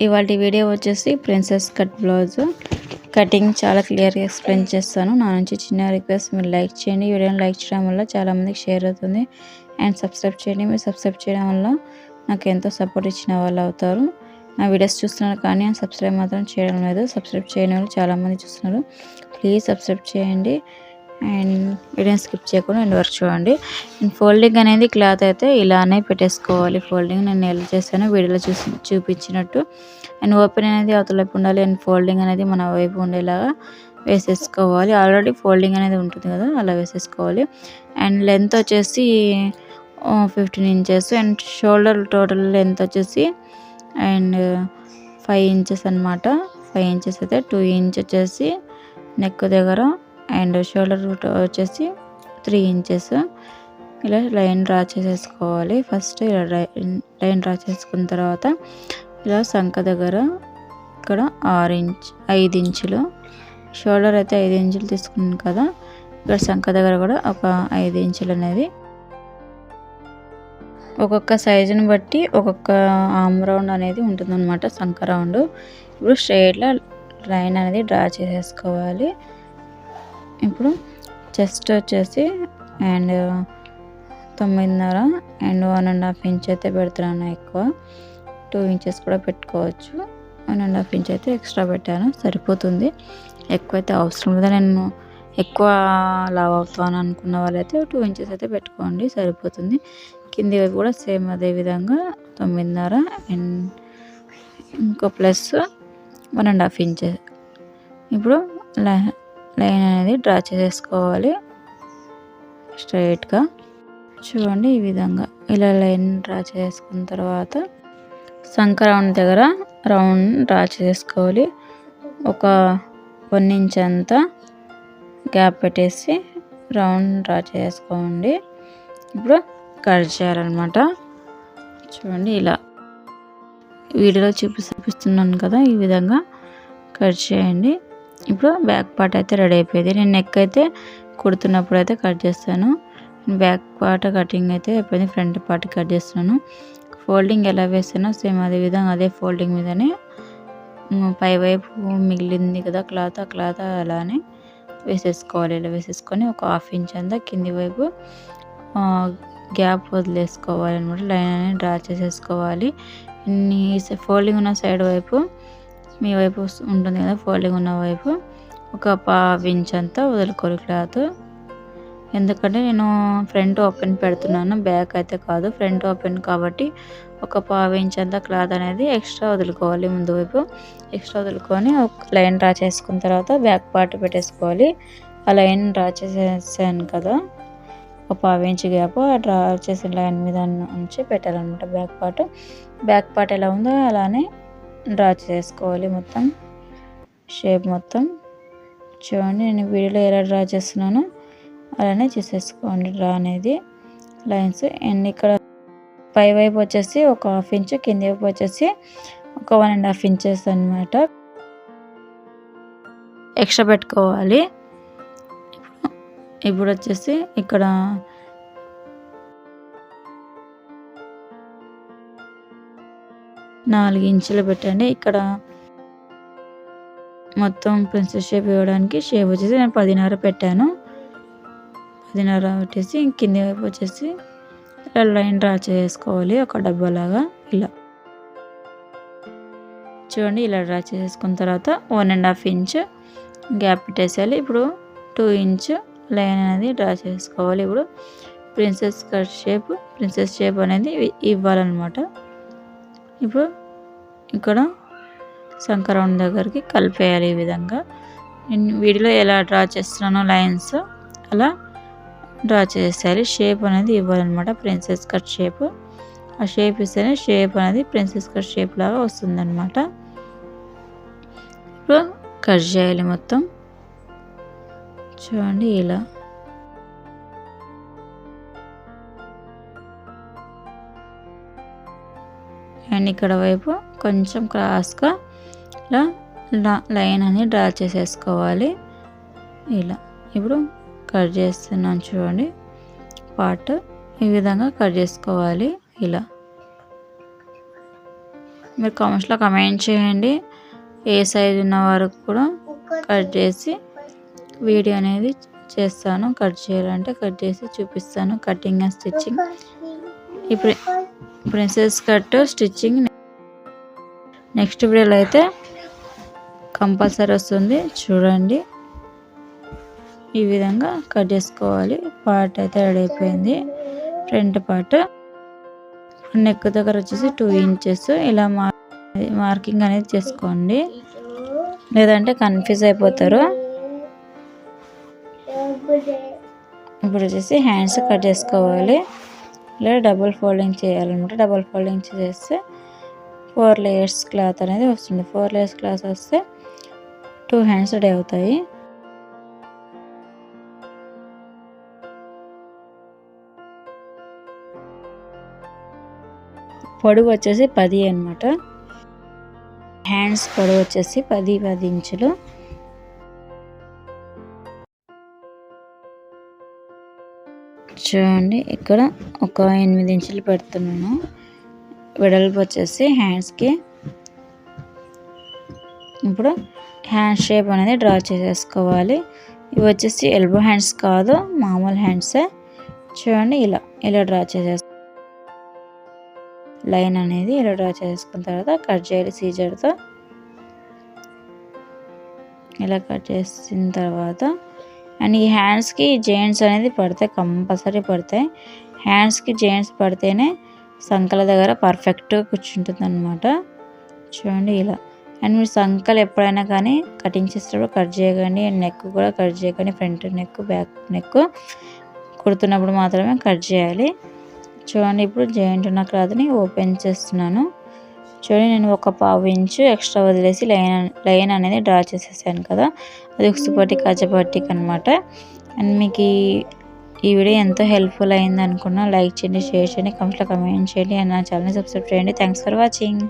ఇవాల్టి వీడియో వచ్చేసి princess cut blouse cutting చాలా క్లియర్గా ఎక్స్ప్లెయిన్ చేస్తాను. నా నుంచి చిన్న రిక్వెస్ట్, మీరు లైక్ చేయండి. వీడియోని లైక్ చేయడం వల్ల చాలామందికి షేర్ అవుతుంది. అండ్ సబ్స్క్రైబ్ చేయండి. మీరు సబ్స్క్రైబ్ చేయడం వల్ల నాకు ఎంతో సపోర్ట్ ఇచ్చిన వాళ్ళు అవుతారు. నా వీడియోస్ చూస్తున్నారు కానీ సబ్స్క్రైబ్ మాత్రం చేయడం లేదు. సబ్స్క్రైబ్ చేయని వాళ్ళు చాలామంది చూస్తున్నారు. ప్లీజ్ సబ్స్క్రైబ్ చేయండి అండ్ వీడియోని స్కిప్ చేయకుండా ఎండ్ వరకు చూడండి. ఫోల్డింగ్ అనేది క్లాత్ అయితే ఇలానే పెట్టేసుకోవాలి. ఫోల్డింగ్ నేను ఎలా చేస్తానో వీడియోలో చూపించినట్టు. అండ్ ఓపెన్ అనేది అవతల వైపు ఉండాలి. అండ్ ఫోల్డింగ్ అనేది మన వైపు ఉండేలాగా వేసేసుకోవాలి. ఆల్రెడీ ఫోల్డింగ్ అనేది ఉంటుంది కదా, అలా వేసేసుకోవాలి. అండ్ లెంత్ వచ్చేసి 15 inches and shoulder total length వచ్చేసి అండ్ 5 ఇంచెస్ అనమాట. 5 ఇంచెస్ అయితే 2 ఇంచ్ వచ్చేసి నెక్ దగ్గర అండ్ షోల్డర్ వచ్చేసి 3 ఇంచెస్. ఇలా లైన్ డ్రా చేసేసుకోవాలి. ఫస్ట్ ఇలా లైన్ డ్రా చేసుకున్న తర్వాత ఇలా సంఖ దగ్గర ఇక్కడ 5 ఇంచులు, షోల్డర్ అయితే 5 ఇంచులు తీసుకున్నాను కదా, ఇక్కడ సంఖ దగ్గర కూడా ఒక 5 ఇంచులు అనేది ఒక్కొక్క సైజుని బట్టి ఒక్కొక్క ఆర్మ్ రౌండ్ అనేది ఉంటుందన్నమాట, సంఖ రౌండ్. ఇప్పుడు స్ట్రైట్గా లైన్ అనేది డ్రా చేసేసుకోవాలి. ఇప్పుడు చెస్ట్ వచ్చేసి అండ్ 9.5 అండ్ 1.5 ఇంచ్ అయితే పెడుతున్నాను. ఎక్కువ 2 ఇంచెస్ కూడా పెట్టుకోవచ్చు. 1.5 ఇంచ్ అయితే ఎక్స్ట్రా పెట్టాను, సరిపోతుంది. ఎక్కువైతే అవసరం లేదు. నేను ఎక్కువ లావ్ అవుతాను అనుకున్న వాళ్ళైతే 2 ఇంచెస్ అయితే పెట్టుకోండి, సరిపోతుంది. కింది వైపు కూడా సేమ్ అదే విధంగా 9.5 అండ్ ఇంకో ప్లస్ 1.5 ఇంచెస్. ఇప్పుడు లైన్ అనేది డ్రా చేసేసుకోవాలి స్ట్రైట్గా. చూడండి ఈ విధంగా ఇలా లైన్ డ్రా చేసుకున్న తర్వాత సంఖ రౌండ్ దగ్గర రౌండ్ డ్రా చేసుకోవాలి. ఒక 1 ఇంచ్ అంతా గ్యాప్ పెట్టేసి రౌండ్ డ్రా చేసుకోండి. ఇప్పుడు కట్ చేయాలన్నమాట. చూడండి ఇలా వీడియోలో చూపిస్తున్నాను కదా, ఈ విధంగా కట్ చేయండి. ఇప్పుడు బ్యాక్ పార్ట్ అయితే రెడీ అయిపోయింది. నేను నెక్ అయితే కుడుతున్నప్పుడు అయితే కట్ చేస్తాను. బ్యాక్ పార్ట్ కటింగ్ అయితే అయిపోయింది. ఫ్రంట్ పార్ట్ కట్ చేస్తున్నాను. ఫోల్డింగ్ ఎలా వేసానో సేమ్ అదే విధంగా అదే ఫోల్డింగ్ మీదనే పై వైపు మిగిలింది కదా క్లాత్, ఆ క్లాత్ అలానే వేసేసుకోవాలి. ఇలా వేసేసుకొని ఒక 1/2 ఇంచ్ అంతా కింది వైపు గ్యాప్ వదిలేసుకోవాలి అనమాట. లైన్ అనేది డ్రా చేసేసుకోవాలి. ఫోల్డింగ్ ఉన్న సైడ్ వైపు, మీ వైపు ఉంటుంది కదా ఫోల్డింగ్ ఉన్న వైపు, ఒక 1/2 ఇంచ్ అంతా వదులుకోవాలి క్లాత్. ఎందుకంటే నేను ఫ్రంట్ ఓపెన్ పెడుతున్నాను, బ్యాక్ అయితే కాదు. ఫ్రంట్ ఓపెన్ కాబట్టి ఒక 1/2 ఇంచ్ అంతా క్లాత్ అనేది ఎక్స్ట్రా వదులుకోవాలి. ముందు వైపు ఎక్స్ట్రా వదులుకొని ఒక లైన్ డ్రా చేసుకున్న తర్వాత బ్యాక్ పార్ట్ పెట్టేసుకోవాలి. ఆ లైన్ డ్రా చేసేసాను కదా, ఒక 1/2 ఇంచ్ గ్యాప్ డ్రా చేసిన లైన్ మీద ఉంచి పెట్టాలన్నమాట బ్యాక్ పార్ట్ ఎలా ఉందో అలానే డ్రా చేసుకోవాలి. మొత్తం షేప్ మొత్తం చూడండి. నేను వీడియోలో ఎలా డ్రా చేస్తున్నానో అలానే చేసేసుకోండి డ్రా అనేది లైన్స్. అండ్ ఇక్కడ పై వైపు వచ్చేసి ఒక 1/2 ఇంచ్, కింది వైపు వచ్చేసి ఒక 1.5 ఇంచెస్ అనమాట ఎక్స్ట్రా పెట్టుకోవాలి. ఇప్పుడు వచ్చేసి ఇక్కడ 4 ఇంచులు పెట్టండి. ఇక్కడ మొత్తం ప్రిన్సెస్ షేప్ ఇవ్వడానికి షేప్ వచ్చేసి నేను 10.5 పెట్టాను. 10.5 పెట్టేసి కింది వైపు వచ్చేసి ఇలా లైన్ డ్రా చేసుకోవాలి ఒక డబ్బాలాగా. ఇలా చూడండి, ఇలా డ్రా చేసుకున్న తర్వాత 1.5 ఇంచ్ గ్యాప్ పెట్టేసేయాలి. ఇప్పుడు 2 ఇంచ్ లైన్ అనేది డ్రా చేసుకోవాలి. ఇప్పుడు ప్రిన్సెస్ షేప్ అనేది ఇవ్వాలన్నమాట. ఇప్పుడు ఇక్కడ సంఖ రౌండ్ దగ్గరికి కలిపేయాలి. ఈ విధంగా నేను వీడియోలో ఎలా డ్రా చేస్తున్నానో లైన్స్ అలా డ్రా చేసేయాలి. షేప్ అనేది ఇవ్వాలన్నమాట, ప్రిన్సెస్ కట్ షేప్. ఆ షేప్ ఇస్తేనే షేప్ అనేది ప్రిన్సెస్ కట్ షేప్ లాగా వస్తుందన్నమాట. ఇప్పుడు కట్ చేయాలి మొత్తం. చూడండి ఇలా అండ్ ఇక్కడ వైపు కొంచెం క్రాస్గా ఇలా లైన్ అనేది డ్రా చేసేసుకోవాలి. ఇలా ఇప్పుడు కట్ చేస్తున్నాను చూడండి. పార్ట్ ఈ విధంగా కట్ చేసుకోవాలి. ఇలా మీరు కామెంట్స్లో కమెంట్ చేయండి. ఏ సైజు ఉన్న వరకు కూడా కట్ చేసి వీడియో అనేది చేస్తాను. కట్ చేయాలంటే కట్ చేసి చూపిస్తాను కటింగ్ అండ్ స్టిచ్చింగ్. ఇప్పుడు ప్రిన్సెస్ కట్ స్టిచ్చింగ్ నెక్స్ట్ వీడియోలో అయితే కంపల్సరీ వస్తుంది, చూడండి. ఈ విధంగా కట్ చేసుకోవాలి. పార్ట్ అయితే రెడీ అయిపోయింది. ఫ్రంట్ పార్ట్ నెక్ దగ్గర వచ్చేసి 2 ఇంచెస్ ఇలా మార్కింగ్ అనేది చేసుకోండి, లేదంటే కన్ఫ్యూజ్ అయిపోతారు. ఇప్పుడు వచ్చేసి హ్యాండ్స్ కట్ చేసుకోవాలి. లేదా డబుల్ ఫోల్డింగ్ చేయాలన్నమాట. డబుల్ ఫోల్డింగ్ చేస్తే 4 లేయర్స్ క్లాత్ అనేది వస్తుంది. 4 లేయర్స్ క్లాత్ వస్తే 2 హ్యాండ్స్ రెడీ అవుతాయి. పొడవు వచ్చేసి 10 అన్నమాట. హ్యాండ్స్ పొడవు వచ్చేసి 10 ఇంచులు. చూడండి, ఇక్కడ ఒక 8 ఇంచులు పెడుతున్నాను. వెడల్పు వచ్చేసి హ్యాండ్స్కి. ఇప్పుడు హ్యాండ్ షేప్ అనేది డ్రా చేసేసుకోవాలి. ఇవి వచ్చేసి ఎల్బో హ్యాండ్స్ కాదు, మామూలు హ్యాండ్సే. చూడండి, ఇలా డ్రా చేసేసుకో. లైన్ అనేది ఇలా డ్రా చేసుకున్న తర్వాత కట్ చేయాలి సీజర్తో. ఇలా కట్ చేసిన తర్వాత అండ్ ఈ హ్యాండ్స్కి జెయింట్స్ అనేది పడతాయి, కంపల్సరీ పడతాయి. హ్యాండ్స్కి జెయింట్స్ పడితేనే సంకల దగ్గర పర్ఫెక్ట్గా కూర్చుంటుంది అన్నమాట. చూడండి ఇలా. అండ్ మీరు సంకలు ఎప్పుడైనా కానీ కటింగ్ చేసేటప్పుడు కట్ చేయకండి. అండ్ నెక్ కూడా కట్ చేయకండి. ఫ్రంట్ నెక్, బ్యాక్ నెక్ కుడుతున్నప్పుడు మాత్రమే కట్ చేయాలి. చూడండి, ఇప్పుడు జాయింట్ ఉన్న క్లాత్ని ఓపెన్ చేస్తున్నాను. చూడండి, నేను ఒక 1/2 ఇంచు ఎక్స్ట్రా వదిలేసి లైన్ అనేది డ్రా చేసేసాను కదా, అది ఉక్సుపట్టి కచ్చపట్టికి అనమాట. అండ్ మీకు ఈ వీడియో ఎంతో హెల్ప్ఫుల్ అయింది అనుకున్నా. లైక్ చేయండి, షేర్ చేయండి, కామెంట్లో కమెంట్ చేయండి. అండ్ నా ఛానల్ని సబ్స్క్రైబ్ చేయండి. Thanks for watching.